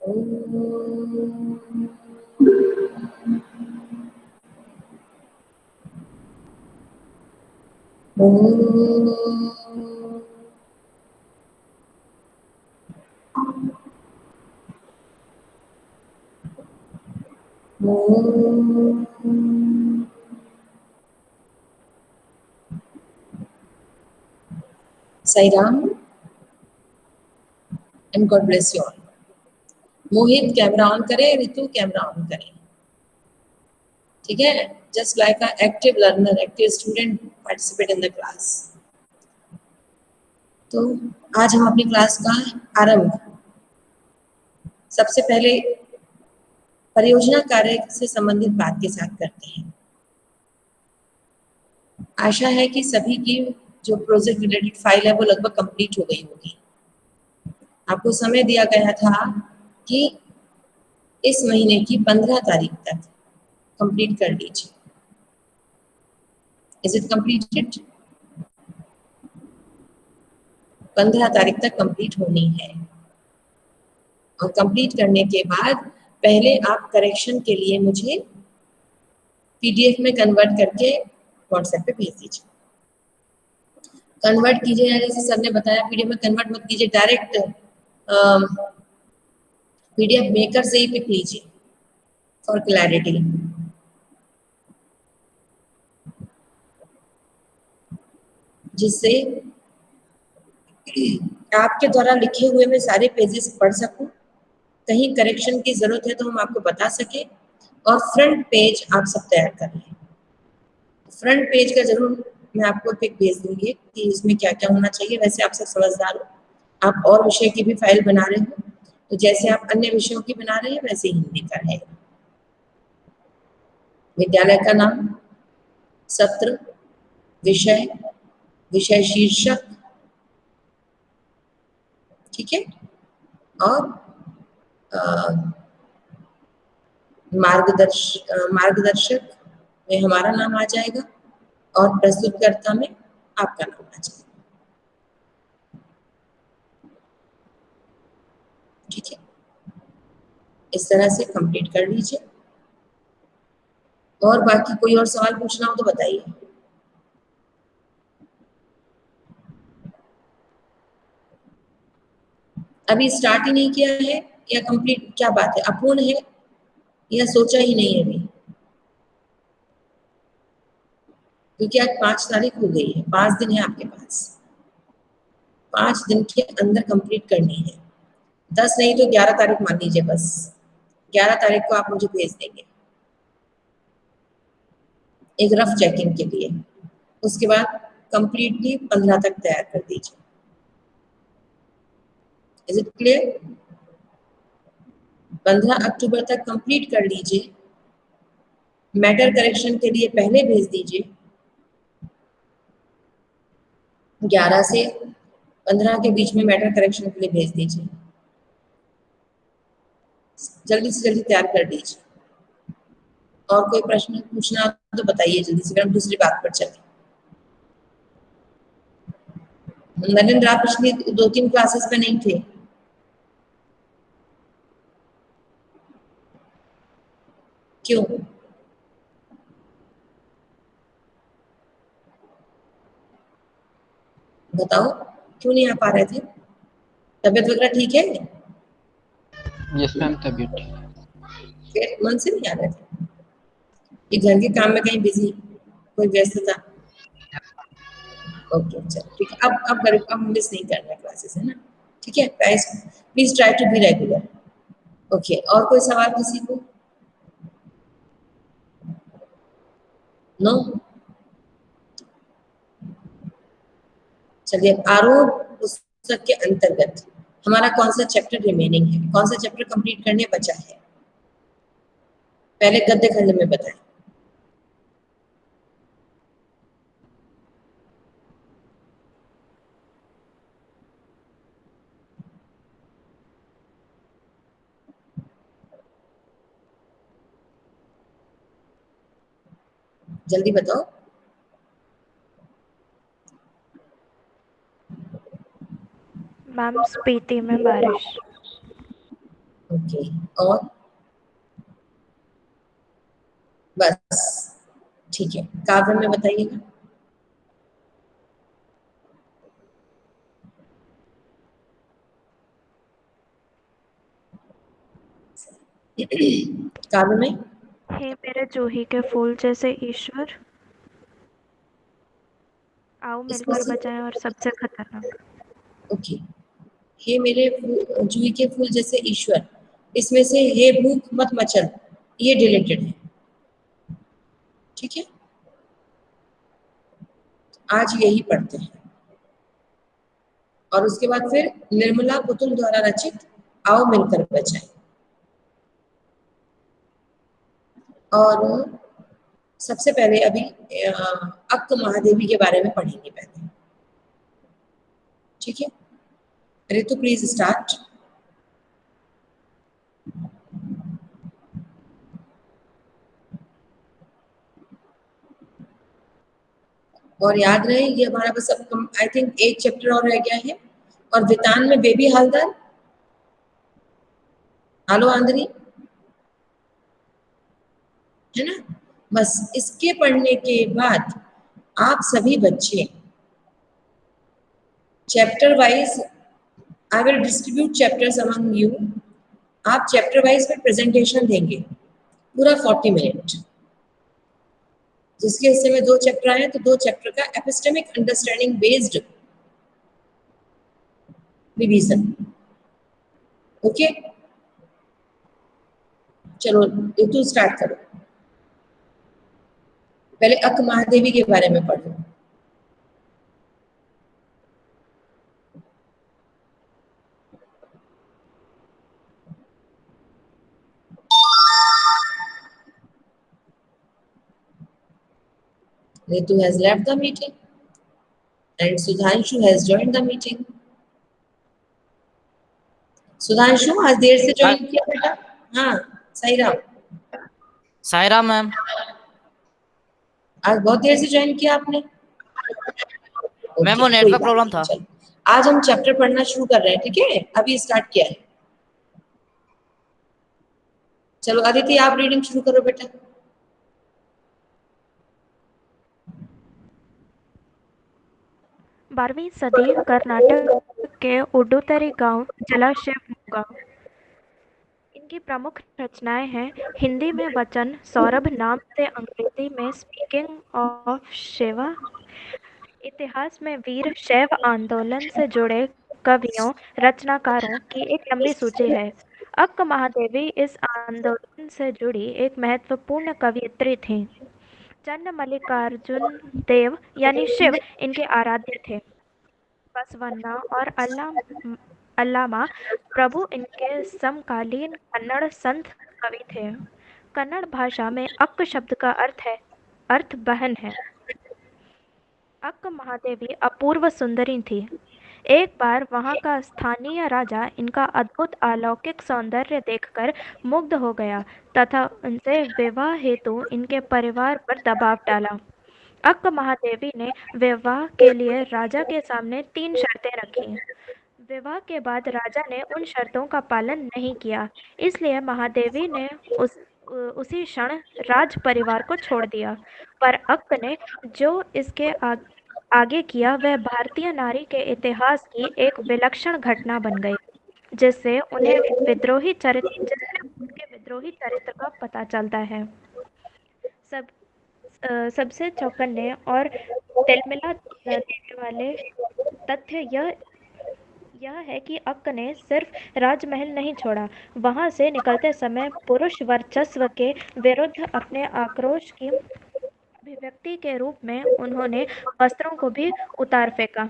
Sai Ram and God bless you all. Mohit camera on करें, ऋतु camera on करें, ठीक है? Just like a active learner, active student participate in the class. तो आज हम अपनी क्लास का आरंभ सबसे पहले परियोजना कार्य से संबंधित बात के साथ करते हैं। आशा है कि सभी की जो प्रोजेक्ट रिलेटेड फाइल है वो लगभग कंप्लीट हो गई होगी। आपको समय दिया गया था कि इस महीने की 15 तारीख तक कंप्लीट कर लीजिए। Is it completed? 15 तारीख तक कंप्लीट होनी है और कंप्लीट करने के बाद पहले आप करेक्शन के लिए मुझे पीडीएफ में कन्वर्ट करके व्हाट्सएप पे भेज दीजिए। कन्वर्ट कीजिए, जैसे सर ने बताया पीडीएफ में कन्वर्ट मत कीजिए, डायरेक्ट पीडीएफ मेकर से ही पिक लीजिए फॉर क्लैरिटी। जिससे आपके द्वारा लिखे हुए मैं सारे पेजेस पढ़ सकूं, कहीं करेक्शन की जरूरत है तो हम आपको बता सके, और फ्रंट पेज आप सब तैयार कर लें। फ्रंट पेज का जरूर मैं आपको पिक भेज दूंगी कि इसमें क्या क्या होना चाहिए। वैसे आप सब समझदार हो, आप और विषय की भी फाइल बना रहे हो, तो जैसे आप अन्य विषयों की बना रहे हैं वैसे हिंदी का है। विद्यालय का नाम, सत्र, विषय, विषय शीर्षक, ठीक है, और मार्गदर्शक में हमारा नाम आ जाएगा और प्रस्तुतकर्ता में आपका नाम आ जाएगा, ठीक है? इस तरह से कंप्लीट कर लीजिए। और बाकी कोई और सवाल पूछना हो तो बताइए। अभी स्टार्ट ही नहीं किया है या कंप्लीट, क्या बात है, अपूर्ण है या सोचा ही नहीं है अभी? क्योंकि आज 5 तारीख हो गई है, 5 दिन है आपके पास, 5 दिन के अंदर कंप्लीट करनी है। 10 नहीं तो 11 तारीख मान लीजिए, बस 11 तारीख को आप मुझे भेज देंगे एक रफ चेकिंग के लिए। उसके बाद कंप्लीटली 15 तक तैयार कर दीजिए। Is it clear? 15 अक्टूबर तक कंप्लीट कर लीजिए। मैटर करेक्शन के लिए पहले भेज दीजिए, 11 से 15 के बीच में मैटर करेक्शन के लिए भेज दीजिए। जल्दी से जल्दी तैयार कर दीजिए। और कोई प्रश्न पूछना तो बताइए जल्दी से, हम दूसरी बात पर चलें। नरेंद्र, आप पिछली 2-3 क्लासेस में नहीं थे, क्यों? बताओ क्यों नहीं आ पा रहे थे? तबीयत वगैरह ठीक है? यस मैम, तबीयत ठीक। फिर मन से नहीं आ रहे थे कि घर के काम में कहीं बिजी, कोई व्यस्तता? ओके, चलो ठीक है। अब मिस नहीं करना क्लासेस, है ना? ठीक है, please try to be regular. Okay, और कोई सवाल किसी को? नो? चलिए, अब आरोह पुस्तक के अंतर्गत हमारा कौन सा चैप्टर रिमेनिंग है, कौन सा चैप्टर कंप्लीट करने बचा है? पहले गद्य खंड में बताएं। जल्दी बताओ। मैम, स्पीति में बारिश। ओके, और बस ठीक है। काव्य में बताइएगा। काव्य में हे मेरे जूही के फूल जैसे ईश्वर, आओ इसमें मिलकर से बचाएं और सबसे खतरनाक। ओके, हे मेरे जूही के फूल जैसे ईश्वर, इसमें से हे भूख मत मचल, ये डिलीटेड है। ठीक है, आज यही पढ़ते हैं। और उसके बाद फिर निर्मला पुतुल द्वारा रचित आओ मिलकर बचाएं। और सबसे पहले अभी अक्क महादेवी के बारे में पढ़ेंगे पहले। ठीक है, ऋतु प्लीज स्टार्ट। और याद रहे ये हमारा बस अब आई थिंक एक चैप्टर और रह गया है। और वितान में बेबी हालदार, आलो आंधरी, है ना। बस इसके पढ़ने के बाद आप सभी बच्चे chapter wise, I will distribute chapters among you. आप चैप्टर वाइज में प्रेजेंटेशन देंगे पूरा 40 मिनट। जिसके हिस्से में 2 चैप्टर आए तो 2 चैप्टर का epistemic understanding based revision. Okay, चलो ऋतु स्टार्ट करो। पहले अक्क महादेवी के बारे में पढ़ो। Ritu has left the meeting and Sudhanshu has joined the meeting. Sudhanshu आज देर से ज्वाइन किया बेटा? हाँ, सही राम, सायरा मैम, आज बहुत देर से ज्वाइन किया आपने। मैम ओके, वो कोई नेटवर्क बात प्रॉब्लम नहीं, था। चलो आज हम चैप्टर पढ़ना शुरू कर रहे हैं। ठीक है, अभी स्टार्ट किया है। चलो अदिति आप रीडिंग शुरू करो बेटा। 12वीं सदी कर्नाटक के उडुतरी गांव जलाशय गांव। इनकी प्रमुख रचनाएं हैं हिंदी में वचन सौरभ नाम से, अंग्रेजी में स्पीकिंग ऑफ शिवा। इतिहास में वीर शैव आंदोलन से जुड़े कवियों रचनाकारों की एक लंबी सूची है। अक्क महादेवी इस आंदोलन से जुड़ी एक महत्वपूर्ण कवयित्री थीं। चन्न मल्लिकार्जुन देव यानी शिव इनके आराध्य थे। बसवन्ना और अल्लामा प्रभु इनके समकालीन कन्नड़ संत कवि थे। कन्नड़ भाषा में अक्क शब्द का अर्थ बहन है। अक्क महादेवी अपूर्व सुंदरी थी। एक बार वहां का स्थानीय राजा इनका अद्भुत अलौकिक सौंदर्य देखकर मुग्ध हो गया तथा उनसे विवाह हेतु इनके परिवार पर दबाव डाला। अक्क महादेवी ने विवाह के लिए राजा के सामने 3 शर्तें रखीं। विवाह के बाद राजा ने उन शर्तों का पालन नहीं किया, इसलिए महादेवी ने उसी क्षण राज परिवार को छोड़ दिया। पर अक्क ने जो इसके आगे किया वह भारतीय नारी के इतिहास की एक विलक्षण घटना बन गई, जिससे उनके विद्रोही चरित्र का पता चलता है। सबसे चौंकाने और तिलमिला देने वाले तथ्य यह है कि अक्क ने सिर्फ राजमहल नहीं छोड़ा, वहां से निकलते समय पुरुष वर्चस्व के विरुद्ध अपने आक्रोश की अभिव्यक्ति के रूप में उन्होंने वस्त्रों को भी उतार फेंका।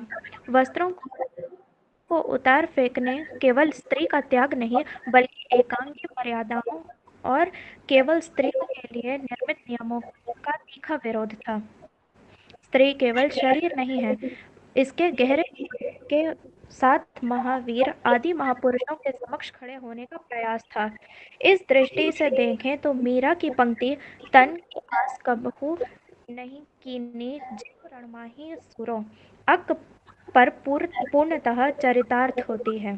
वस्त्रों को उतार फेंकने केवल स्त्री का त्याग नहीं, बल्कि एकांगी मर्यादाओं और केवल स्त्रियों के लिए निर्मित नियमों का तीखा विरोध था। स्त्री केवल शरीर नहीं है, इसके गहरे के साथ महावीर आदि महापुरुषों के समक्ष खड़े होने का प्रयास था। इस दृष्टि से देखें तो मीरा की पंक्ति तन की आस कबहू नहीं कीनी जिव रणमाही सुरो अक पर पूर्णतः चरितार्थ होती है।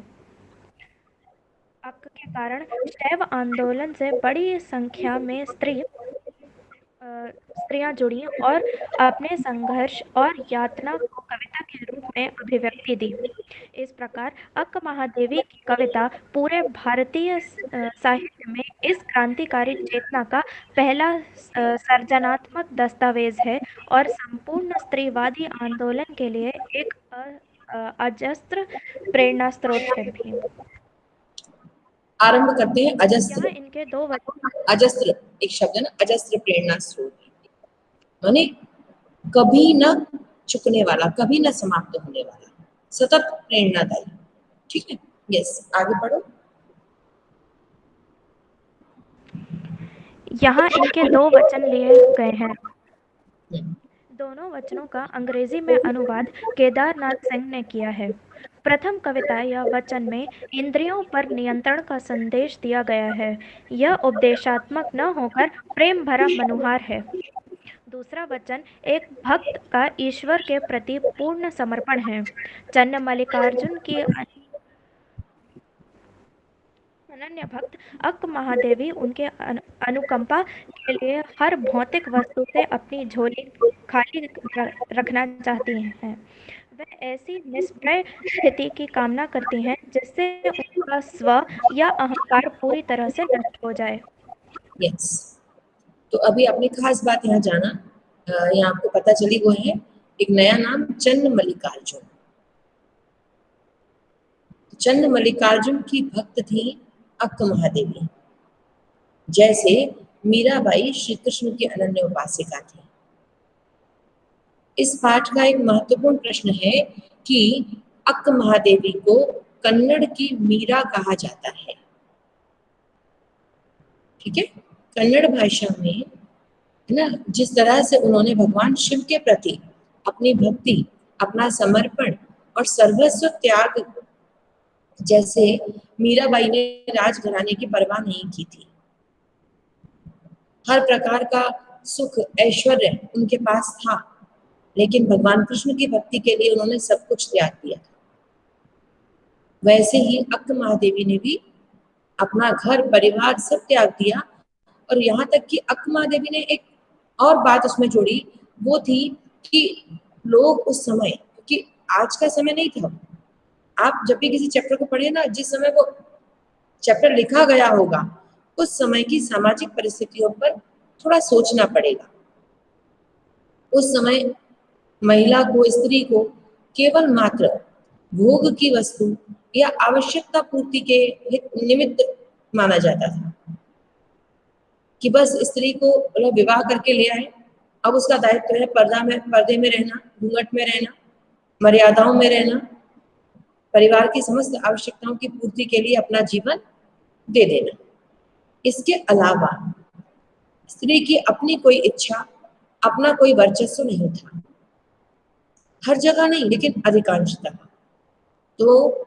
अक्क के कारण शैव आंदोलन से बड़ी संख्या में स्त्रियां जुड़ी और अपने संघर्ष और यातना को कविता के रूप में अभिव्यक्ति दी। इस प्रकार अक्क महादेवी की कविता पूरे भारतीय साहित्य में इस क्रांतिकारी चेतना का पहला सर्जनात्मक दस्तावेज है और संपूर्ण स्त्रीवादी आंदोलन के लिए एक अजस्त्र प्रेरणा स्रोत है भी। आरंभ करते हैं अजस्त्र। यहाँ इनके दो वचन अजस्त्र एक शब्द है ना, अजस्त्र प्रेरणा स्रोत, माने कभी न चुकने वाला, कभी न समाप्त होने वाला, सतत प्रेरणादायी। ठीक है, यस, आगे पढ़ो। यहाँ इनके दो वचन लिए गए हैं। दोनों वचनों का अंग्रेजी में अनुवाद केदारनाथ सिंह ने किया है। प्रथम कविता या वचन में इंद्रियों पर नियंत्रण का संदेश दिया गया है। यह उपदेशात्मक न होकर प्रेम भरा मनुहार है। दूसरा वचन एक भक्त का ईश्वर के प्रति पूर्ण समर्पण है। चन्नमल्लिकार्जुन की अनन्य भक्त अक्क महादेवी उनके अनुकंपा के लिए हर भौतिक वस्तु से अपनी झोली खाली रखना चाहती हैं। वह ऐसी निष्प्रय स्थिति की कामना करती हैं जिससे उनका स्व या अहंकार पूरी तरह से नष्ट हो जाए। यस, तो अभी आपने खास बात यहाँ जाना, यहाँ आपको पता चली, वो है एक नया नाम चन्नमल्लिकार्जुन। चन्नमल्लिकार्जुन की भक्त थी अक्क महादेवी, जैसे मीराबाई श्री कृष्ण की अनन्य उपासिका थी। इस पाठ का एक महत्वपूर्ण प्रश्न है कि अक्क महादेवी को कन्नड़ की मीरा कहा जाता है। ठीक है, कन्नड़ भाषा में है ना, जिस तरह से उन्होंने भगवान शिव के प्रति अपनी भक्ति, अपना समर्पण और सर्वस्व त्याग, जैसे मीराबाई ने राजघराने की परवाह नहीं की थी। हर प्रकार का सुख ऐश्वर्य उनके पास था, लेकिन भगवान कृष्ण की भक्ति के लिए उन्होंने सब कुछ त्याग दिया। वैसे ही अक्क महादेवी ने भी अपना घर परिवार सब त्याग दिया, और यहाँ तक कि अक्क महादेवी ने एक और बात उसमें जोड़ी, वो थी कि लोग उस समय, क्योंकि आज का समय नहीं था, आप जब भी किसी चैप्टर को पढ़े ना, जिस समय वो चैप्टर लिखा गया होगा उस समय की सामाजिक परिस्थितियों पर थोड़ा सोचना पड़ेगा। उस समय महिला को, स्त्री को केवल मात्र भोग की वस्तु या आवश्यकता पूर्ति के निमित्त माना जाता था, कि बस स्त्री को विवाह करके ले आए, अब उसका दायित्व है पर्दे में रहना, घूंघट में रहना, मर्यादाओं में रहना, परिवार की समस्त आवश्यकताओं की पूर्ति के लिए अपना जीवन दे देना। इसके अलावा स्त्री की अपनी कोई इच्छा, अपना कोई वर्चस्व नहीं था। हर जगह नहीं, लेकिन अधिकांशतः। तो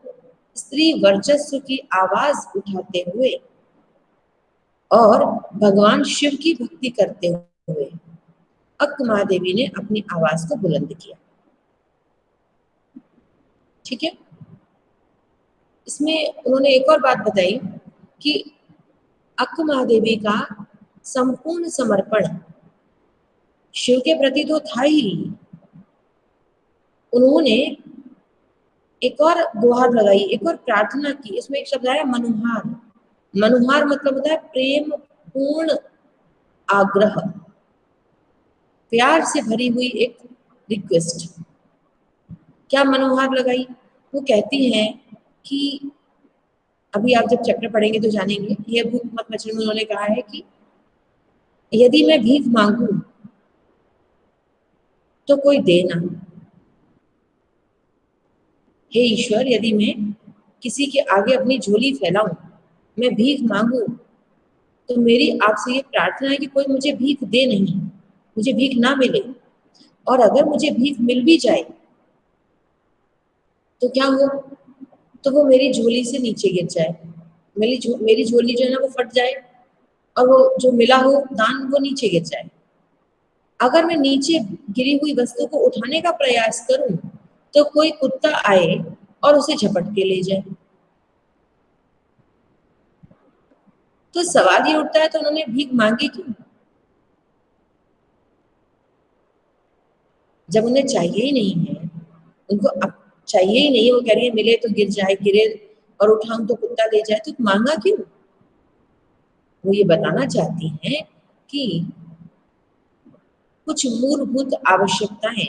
स्त्री वर्चस्व की आवाज उठाते हुए और भगवान शिव की भक्ति करते हुए अक्क महादेवी ने अपनी आवाज को बुलंद किया। ठीक है, इसमें उन्होंने एक और बात बताई कि अक्क महादेवी का संपूर्ण समर्पण शिव के प्रति तो था ही, उन्होंने एक और गुहार लगाई, एक और प्रार्थना की। इसमें एक शब्द आया मनुहार। मनुहार मतलब होता है प्रेम पूर्ण आग्रह, प्यार से भरी हुई एक रिक्वेस्ट। क्या मनोहार लगाई? वो कहती हैं कि अभी आप जब चैप्टर पढ़ेंगे तो जानेंगे, ये भूख मत मचने में उन्होंने कहा है कि यदि मैं भीख मांगू तो कोई देना। हे ईश्वर, यदि मैं किसी के आगे अपनी झोली फैलाऊं, मैं भीख मांगू, तो मेरी आपसे ये प्रार्थना है कि कोई मुझे भीख दे नहीं, मुझे भीख ना मिले। और अगर मुझे भीख मिल भी जाए तो क्या हो, तो वो मेरी झोली से नीचे गिर जाए, मेरी झोली जो है ना वो फट जाए, और वो जो मिला हो दान वो नीचे गिर जाए। अगर मैं नीचे गिरी हुई वस्तु को उठाने का प्रयास करूं तो कोई कुत्ता आए और उसे झपट के ले जाए। तो सवाल ये उठता है, तो उन्होंने भीख मांगी क्यों? जब उन्हें चाहिए ही नहीं है, उनको अब चाहिए ही नहीं, वो कह रही है मिले तो गिर जाए, गिरे और उठाऊं तो कुत्ता ले जाए, तो मांगा क्यों? वो ये बताना चाहती हैं कि कुछ मूलभूत आवश्यकताएं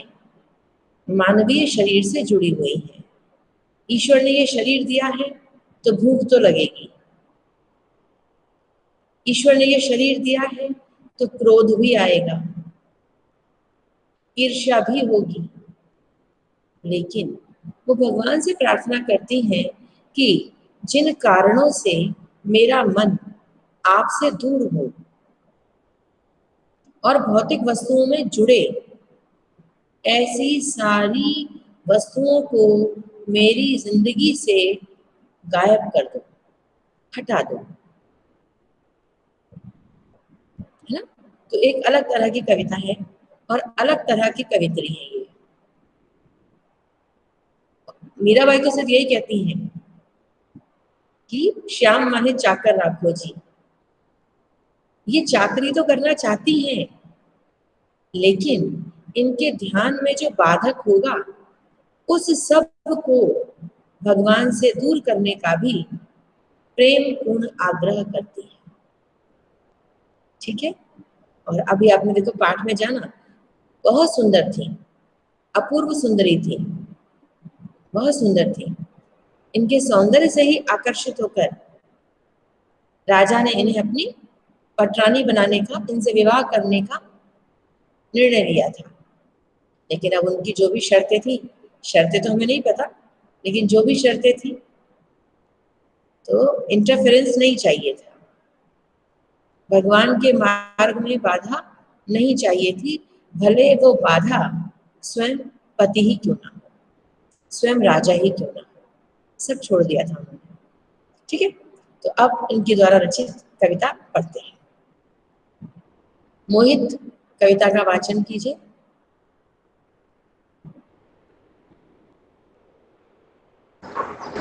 मानवीय शरीर से जुड़ी हुई हैं। ईश्वर ने ये शरीर दिया है तो भूख तो लगेगी, ईश्वर ने ये शरीर दिया है तो क्रोध भी आएगा, ईर्ष्या भी होगी। लेकिन वो भगवान से प्रार्थना करती हैं कि जिन कारणों से मेरा मन आपसे दूर हो और भौतिक वस्तुओं में जुड़े, ऐसी सारी वस्तुओं को मेरी जिंदगी से गायब कर दो, हटा दो, है ना। तो एक अलग तरह की कविता है और अलग तरह की कवित्री है ये। मीराबाई तो सिर्फ यही कहती हैं कि श्याम माने चाकर राखो जी। ये चाकरी तो करना चाहती हैं, लेकिन इनके ध्यान में जो बाधक होगा उस सब को भगवान से दूर करने का भी प्रेम पूर्ण आग्रह करती है। ठीक है। और अभी आपने देखो पाठ में जाना, बहुत सुंदर थी, अपूर्व सुंदरी थी, बहुत सुंदर थी। इनके सौंदर्य से ही आकर्षित होकर राजा ने इन्हें अपनी पटरानी बनाने का, इनसे विवाह करने का निर्णय लिया था। लेकिन अब उनकी जो भी शर्तें थी, शर्तें तो हमें नहीं पता, लेकिन जो भी शर्तें थी, तो इंटरफेरेंस नहीं चाहिए था, भगवान के मार्ग में बाधा नहीं चाहिए थी, भले वो बाधा स्वयं पति ही क्यों ना हो, स्वयं राजा ही क्यों ना हो, सब छोड़ दिया था उन्होंने। ठीक है। तो अब इनके द्वारा रचित कविता पढ़ते हैं। मोहित कविता का वाचन कीजिए।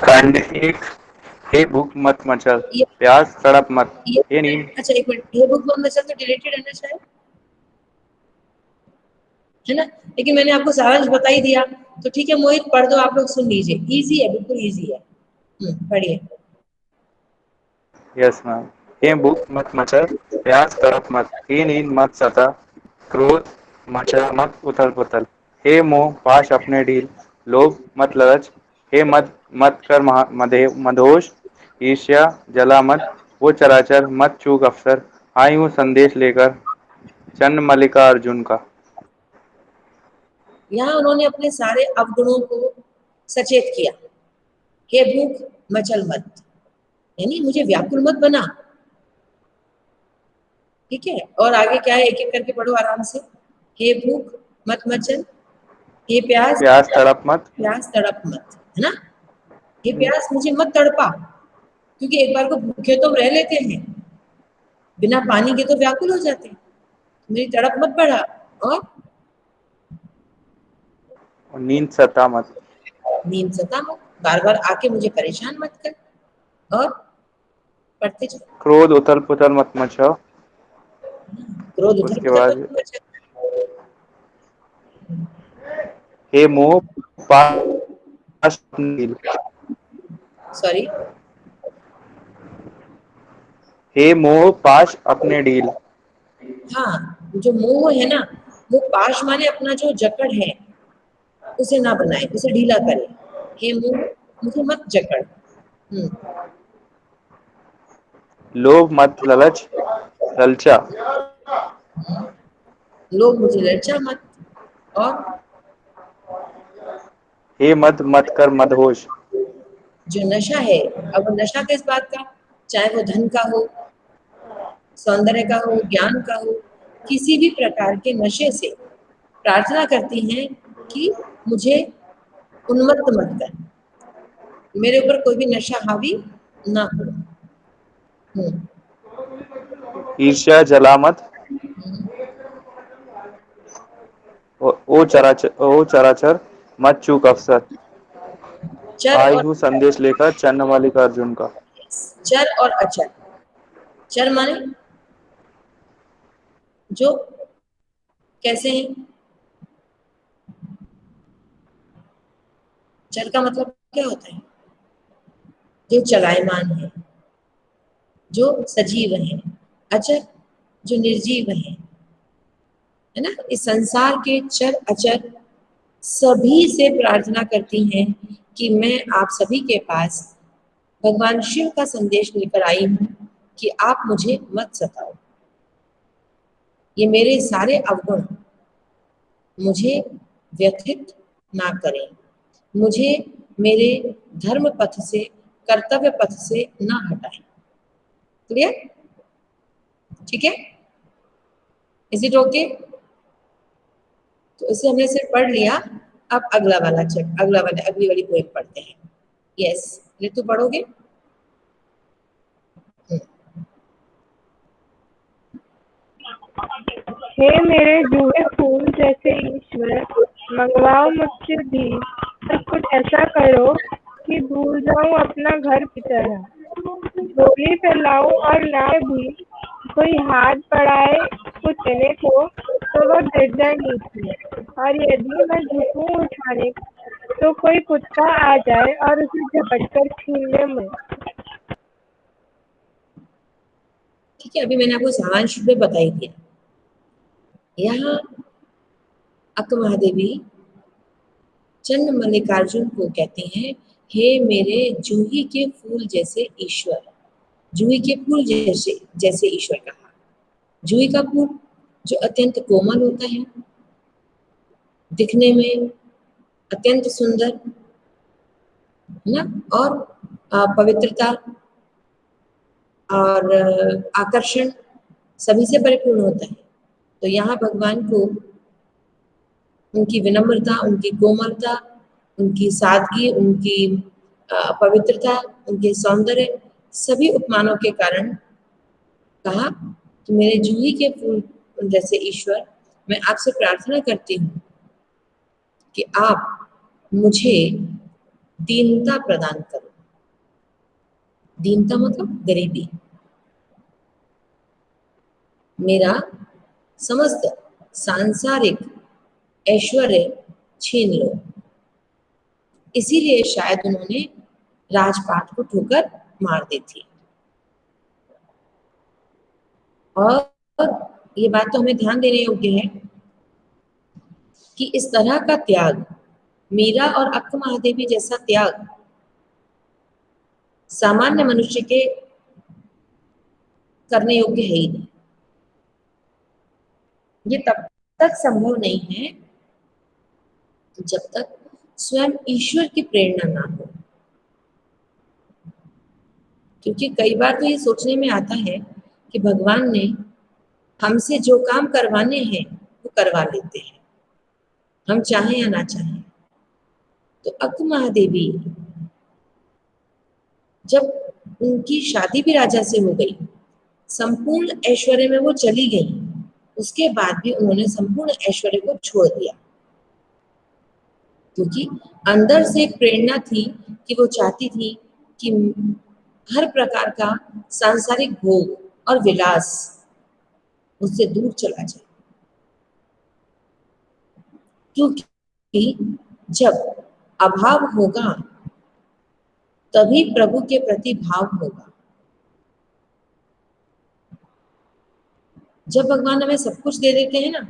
खंड एक। हे भूख मत मचल, ये प्यास तड़प मत, हे नींद। अच्छा एक मिनट, ये बुक में तो डिलीटेड है ना शायद, है ना। लेकिन मैंने आपको सारांश बता ही दिया, तो ठीक है मोहित पढ़ दो, आप लोग सुन लीजिए, इजी है, बिल्कुल इजी है। पढ़िए। Yes ma'am. हे भूख मत मचल, प्यास तड़प मत, हे नींद मत सता, क्रोध मचा मत उथल पुथल, हे मोह पाश अपने ढील, लोभ मत ललच, हे मद मत कर मदहोश, ईर्ष्या जला मत, वो चराचर मत चूक अफसर, आई हूँ संदेश लेकर चंड मल्लिका अर्जुन का। यहाँ उन्होंने अपने सारे अवगुणों को सचेत किया। हे भूख मचल मत, यानी मुझे व्याकुल मत बना। ठीक है। और आगे क्या है, एक एक करके पढ़ो आराम से। हे भूख मत मचल, हे प्यास तड़प मत, प्यास तड़प मत, है ना। ये प्यास मुझे मत तड़पा, क्योंकि एक बार को भूखे तो हम रह लेते हैं, बिना पानी के तो व्याकुल हो जाते हैं, मेरी तड़प मत बढ़ा। और नींद सता मत, नींद सता मत, बार बार आके मुझे परेशान मत कर। और पढ़ते चलो। क्रोध उथल पुथल मत मचाओ। क्रोध उथल उसके पुथल बाद मत मचा। हे मोह पाश अपने ढील, सॉरी, हे मोह पाश अपने ढील। हाँ, जो मोह है ना, वो पाश माने अपना जो जकड़ है उसे ना बनाए, उसे ढीला करे। हे मोह मुझे मत जकड़। लोभ मत ललच ललचा, लोग मुझे ललचा मत। और हे मद मत कर मदहोश, जो नशा है, अब वो नशा किस बात का, चाहे वो धन का हो, सौंदर्य का हो, ज्ञान का हो, किसी भी प्रकार के नशे से प्रार्थना करती हैं कि मुझे उन्मत्त मत कर, मेरे ऊपर कोई भी नशा हावी ना हो। ईर्ष्या जला मत, ओ चराचर मत चूक अफसर, चर आई और हूँ संदेश लेकर चन्न मल्लिका अर्जुन का। चर और अचर, चर माने जो कैसे हैं? चर का मतलब क्या होता है? जो चलायमान है, जो सजीव है। अचर जो निर्जीव है ना। इस संसार के चर अचर सभी से प्रार्थना करती हैं कि मैं आप सभी के पास भगवान शिव का संदेश लेकर आई हूं कि आप मुझे मत सताओ। ये मेरे सारे अवगुण मुझे व्यथित ना करें, मुझे मेरे धर्म पथ से, कर्तव्य पथ से ना हटाएं। क्लियर? ठीक है, इज इट ओके? तो इसे हमने सिर्फ पढ़ लिया। अब अगला वाला अगली वाली पोएम पढ़ते हैं। यस, ऋतु पढ़ोगे? हे मेरे जूहे फूल जैसे ईश्वर, मंगवाओ मुझसे भी तो कुछ ऐसा करो कि भूल जाऊं अपना घर की तरह। डोली फैलाऊं और लाए भी, कोई हाथ बढ़ाए कुछ देने को तो वह गिर जाए नीचे। और यदि मैं झुकूं उठाने तो कोई कुत्ता आ जाए और उसे झपट कर छीन ले मुझे। ठीक है, अभी मैंने आपको सारांश में बता ही दिया। यहाँ अक्क महादेवी चंद्र मल्लिकार्जुन को कहते हैं, हे मेरे जूही के फूल जैसे ईश्वर। जूही के फूल जैसे जैसे ईश्वर कहा। जूही का फूल जो अत्यंत कोमल होता है, दिखने में अत्यंत सुंदर है ना, और पवित्रता और आकर्षण सभी से परिपूर्ण होता है। तो यहाँ भगवान को उनकी विनम्रता, उनकी कोमलता, उनकी सादगी, उनकी पवित्रता, उनके सौंदर्य, सभी उपमानों के कारण कहा कि मेरे जूही के फूल जैसे ईश्वर, मैं आपसे प्रार्थना करती हूँ कि आप मुझे दीनता प्रदान करो। दीनता मतलब गरीबी। मेरा समस्त सांसारिक ऐश्वर्य छीन लो। इसीलिए शायद उन्होंने राजपाट को ठोकर मार दी थी। और ये बात तो हमें ध्यान देने योग्य है कि इस तरह का त्याग, मीरा और अक्क महादेवी जैसा त्याग सामान्य मनुष्य के करने योग्य है ही नहीं। ये तब तक संभव नहीं है जब तक स्वयं ईश्वर की प्रेरणा ना हो। क्योंकि कई बार तो ये सोचने में आता है कि भगवान ने हमसे जो काम करवाने हैं वो करवा लेते हैं, हम चाहें या ना चाहें। तो अक्क महादेवी जब उनकी शादी भी राजा से हो गई, संपूर्ण ऐश्वर्य में वो चली गई, उसके बाद भी उन्होंने संपूर्ण ऐश्वर्य को छोड़ दिया। क्योंकि अंदर से एक प्रेरणा थी कि वो चाहती थी कि हर प्रकार का सांसारिक भोग और विलास उससे दूर चला जाए। क्योंकि जब अभाव होगा तभी प्रभु के प्रति भाव होगा। जब भगवान हमें सब कुछ दे देते हैं ना,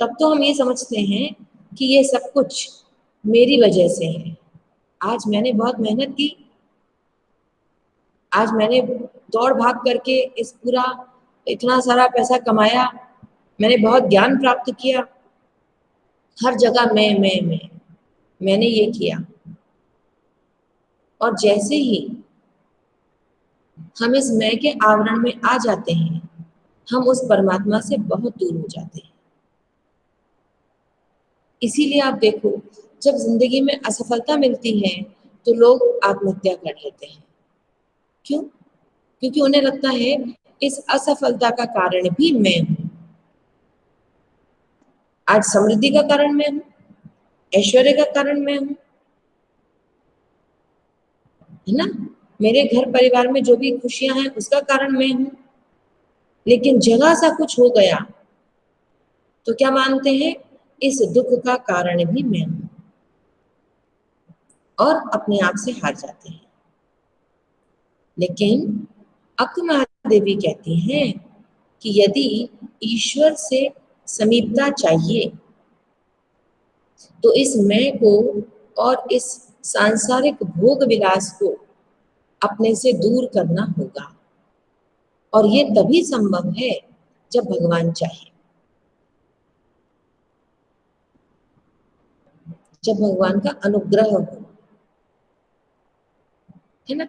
तब तो हम ये समझते हैं कि ये सब कुछ मेरी वजह से है। आज मैंने बहुत मेहनत की, आज मैंने दौड़ भाग करके इस पूरा इतना सारा पैसा कमाया, मैंने बहुत ज्ञान प्राप्त किया, हर जगह मैंने ये किया। और जैसे ही हम इस मैं के आवरण में आ जाते हैं, हम उस परमात्मा से बहुत दूर हो जाते हैं। इसीलिए आप देखो, जब जिंदगी में असफलता मिलती है तो लोग आत्महत्या कर लेते हैं। क्यों? क्योंकि उन्हें लगता है इस असफलता का कारण भी मैं हूं। आज समृद्धि का कारण मैं हूं, ऐश्वर्य का कारण मैं हूं, है ना। मेरे घर परिवार में जो भी खुशियां हैं उसका कारण मैं हूं। लेकिन जरा सा कुछ हो गया तो क्या मानते हैं, इस दुख का कारण भी मैं हूं, और अपने आप से हार जाते हैं। लेकिन अक्क महादेवी कहती हैं कि यदि ईश्वर से समीपता चाहिए तो इस मैं को और इस सांसारिक भोग विलास को अपने से दूर करना होगा, और ये तभी संभव है जब भगवान चाहे, जब भगवान का अनुग्रह हो, है ना।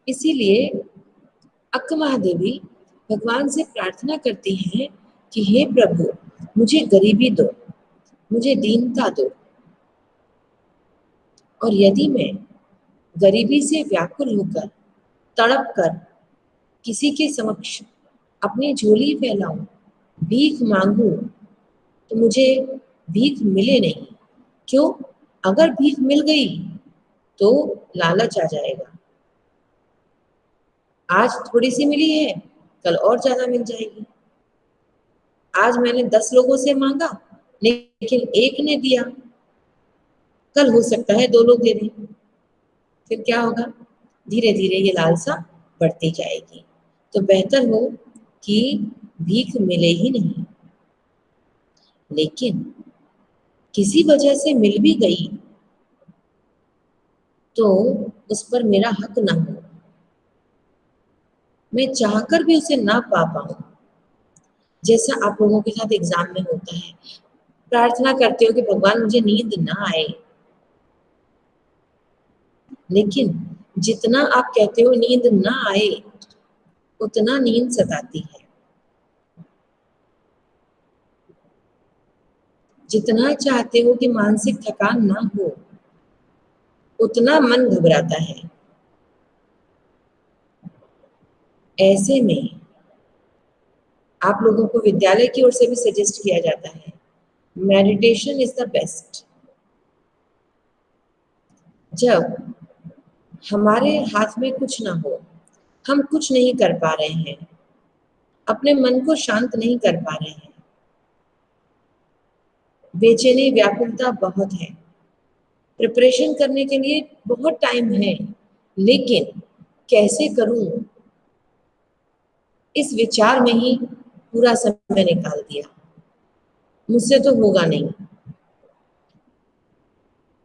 इसीलिए अक्क महादेवी भगवान से प्रार्थना करती हैं कि हे प्रभु, मुझे गरीबी दो, मुझे दीनता दो, और यदि मैं गरीबी से व्याकुल होकर तड़प कर किसी के समक्ष अपनी झोली फैलाऊं, भीख मांगू, तो मुझे भीख मिले नहीं। क्यों? अगर भीख मिल गई तो लालच आ जाएगा। आज थोड़ी सी मिली है, कल और ज्यादा मिल जाएगी। आज मैंने 10 लोगों से मांगा लेकिन एक ने दिया, कल हो सकता है 2 लोग दे दें, फिर क्या होगा? धीरे धीरे ये लालसा बढ़ती जाएगी। तो बेहतर हो कि भीख मिले ही नहीं, लेकिन किसी वजह से मिल भी गई तो उस पर मेरा हक ना हो, मैं चाहकर भी उसे ना पा पाऊं। जैसा आप लोगों के साथ एग्जाम में होता है, प्रार्थना करते हो कि भगवान मुझे नींद ना आए, लेकिन जितना आप कहते हो नींद ना आए, उतना नींद सताती है। जितना चाहते हो कि मानसिक थकान ना हो, उतना मन घबराता है। ऐसे में आप लोगों को विद्यालय की ओर से भी सजेस्ट किया जाता है, मेडिटेशन इज द बेस्ट। जब हमारे हाथ में कुछ ना हो, हम कुछ नहीं कर पा रहे हैं, अपने मन को शांत नहीं कर पा रहे हैं, बेचैनी व्याकुलता बहुत है, प्रिपरेशन करने के लिए बहुत टाइम है, लेकिन कैसे करूं, इस विचार में ही पूरा समय निकाल दिया, मुझसे तो होगा नहीं।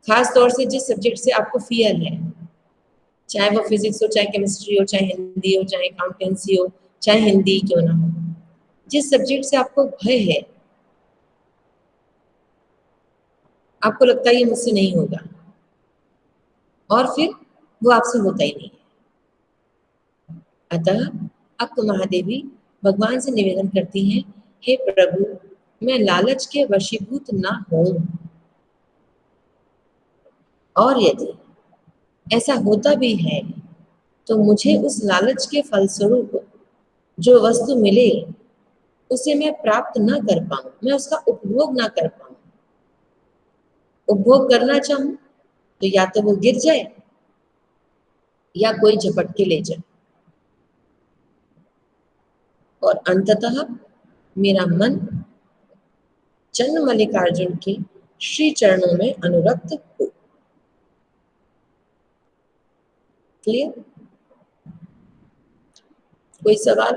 खास तौर से जिस सब्जेक्ट से आपको फियर है, चाहे वो फिजिक्स हो, चाहे केमिस्ट्री हो, चाहे हिंदी हो, चाहे अकाउंटेंसी हो, चाहे हिंदी क्यों ना हो, जिस सब्जेक्ट से आपको भय है, आपको लगता है ये मुझसे नहीं होगा, और फिर वो आपसे होता ही नहीं है। अतः अक्क महादेवी भगवान से निवेदन करती हैं, हे प्रभु, मैं लालच के वशीभूत ना हूं, और यदि ऐसा होता भी है तो मुझे उस लालच के फलस्वरूप जो वस्तु मिले उसे मैं प्राप्त ना कर पाऊं, मैं उसका उपभोग ना कर पाऊं। उपभोग करना चाहूं तो या तो वो गिर जाए या कोई झपट के ले जाए, और अंततः मेरा मन चंद्र मल्लिकार्जुन के श्री चरणों में अनुरक्त हो। क्लियर? कोई सवाल?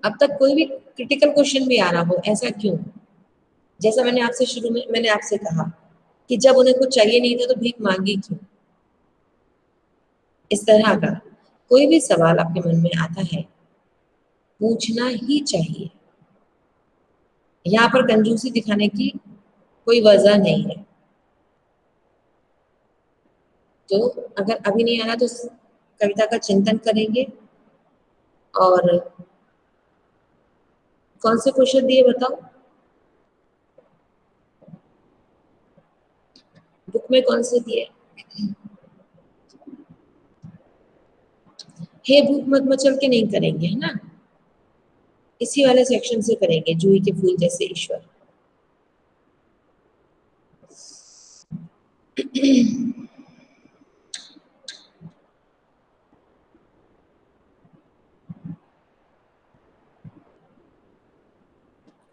अब तक कोई भी क्रिटिकल क्वेश्चन भी आ रहा हो, ऐसा क्यों? जैसा मैंने आपसे शुरू में मैंने आपसे कहा कि जब उन्हें कुछ चाहिए नहीं था तो भीख मांगी क्यों? इस तरह का कोई भी सवाल आपके मन में आता है, पूछना ही चाहिए। यहाँ पर कंजूसी दिखाने की कोई वजह नहीं है। तो अगर अभी नहीं आ रहा तो कविता का चिंतन करेंगे, और कौन से क्वेश्चन दिए बताओ, बुक में कौन से दिए? हे भूख मत मचल के नहीं करेंगे, है ना, इसी वाले सेक्शन से करेंगे, जूही के फूल जैसे ईश्वर।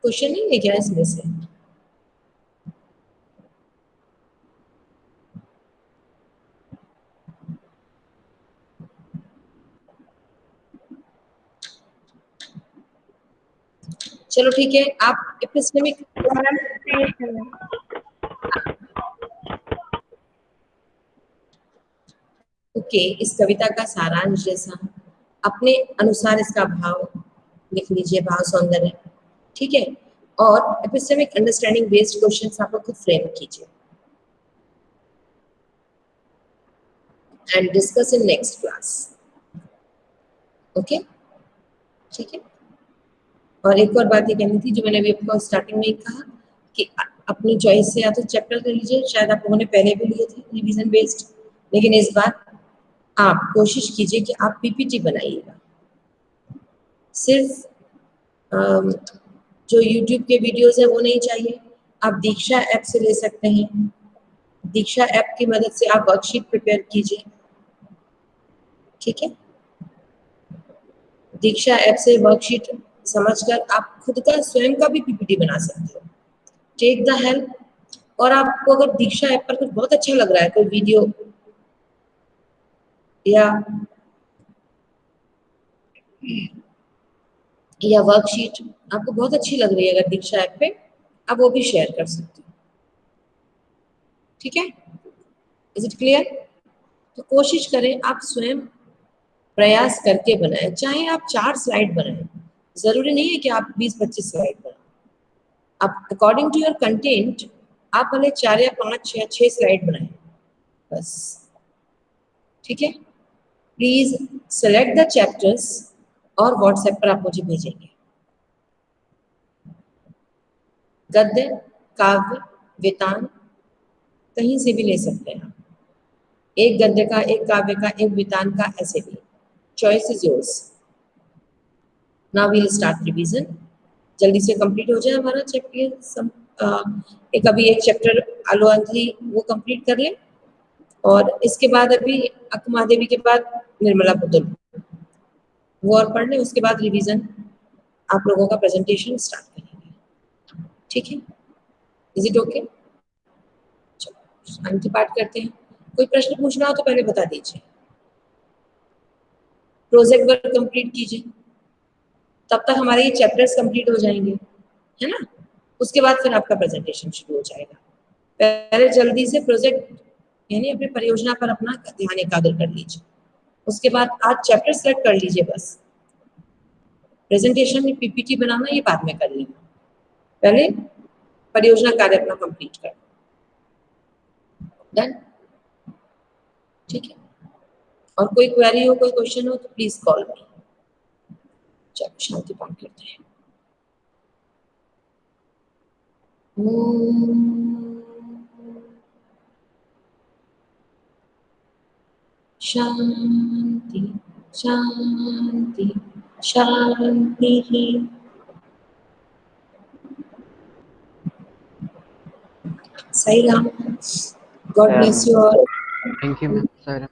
क्वेश्चन नहीं है क्या इसमें से? चलो ठीक है, आप एपिस्टेमिक मैम ठीक है। ओके, इस कविता का सारांश जैसा अपने अनुसार इसका भाव लिख लीजिए, भाव सौंदर्य, ठीक है। और एपिस्टेमिक अंडरस्टैंडिंग बेस्ड क्वेश्चंस आप खुद फ्रेम कीजिए and discuss in next class. Okay, ठीक है। और एक और बात ये कहनी थी जो मैंने अभी आपको स्टार्टिंग में ही कहा कि अपनी चॉइस से या तो चैप्टर कर लीजिए, शायद आप लोगों ने पहले भी लिए थे रिवीजन बेस्ड, लेकिन इस बार आप कोशिश कीजिए कि आप पीपीटी बनाइएगा। सिर्फ जो यूट्यूब के वीडियोस है वो नहीं चाहिए, आप दीक्षा ऐप से ले सकते हैं। दीक्षा ऐप की मदद से आप वर्कशीट प्रिपेयर कीजिए, ठीक है। दीक्षा ऐप से वर्कशीट समझकर आप खुद का स्वयं का भी पीपीटी बना सकते हो। Take the help. और आपको अगर दीक्षा ऐप पर कुछ बहुत अच्छा लग रहा है, कोई वीडियो या वर्कशीट आपको बहुत अच्छी लग रही है अगर दीक्षा ऐप पे, आप वो भी शेयर कर सकते हो, ठीक है। Is it clear? तो कोशिश करें आप स्वयं प्रयास करके बनाएं, चाहे आप 4 स्लाइड बनाएं, जरूरी नहीं है कि आप 20-25 स्लाइड बनाएं। आप अकॉर्डिंग टू योर कंटेंट आप भले 4 या 5 या 6 स्लाइड बनाएं बस, ठीक है। प्लीज सेलेक्ट द चैप्टर्स और व्हाट्सएप पर आप मुझे भेजेंगे। गद्य, काव्य, वितान कहीं से भी ले सकते हैं आप। एक गद्य का, एक काव्य का, एक वितान का, ऐसे भी। Choice is yours. Now we will start revision. जल्दी से कंप्लीट हो जाए हमारा चैप्टर। एक अभी एक चैप्टर आलो अंजलि वो कंप्लीट कर ले, और इसके बाद अभी अक्मादेवी के बाद निर्मला पुतुल वो और पढ़ लें। उसके बाद रिवीजन आप लोगों का प्रेजेंटेशन स्टार्ट करेंगे, ठीक है। Is it okay? चलो शांति पाठ करते हैं। कोई प्रश्न पूछना हो तो पहले बता दीजिए। प्रोजेक्ट वर्क कंप्लीट कीजिए, तब तक हमारे ये चैप्टर्स कंप्लीट हो जाएंगे, है ना। उसके बाद फिर आपका प्रेजेंटेशन शुरू हो जाएगा। पहले जल्दी से प्रोजेक्ट यानी अपने परियोजना पर अपना ध्यान एकाग्र कर लीजिए। उसके बाद आज चैप्टर सेलेक्ट कर लीजिए बस। प्रेजेंटेशन में पीपीटी बनाना ये बाद में कर लेना, पहले परियोजना कार्य अपना कंप्लीट कर। डन, ठीक है। और कोई क्वेरी हो, कोई क्वेश्चन हो तो प्लीज कॉल मी। चलो शांति पाठ करते हैं। शांति शांति शांति। Sai Ram, God bless you all. Thank you ma'am.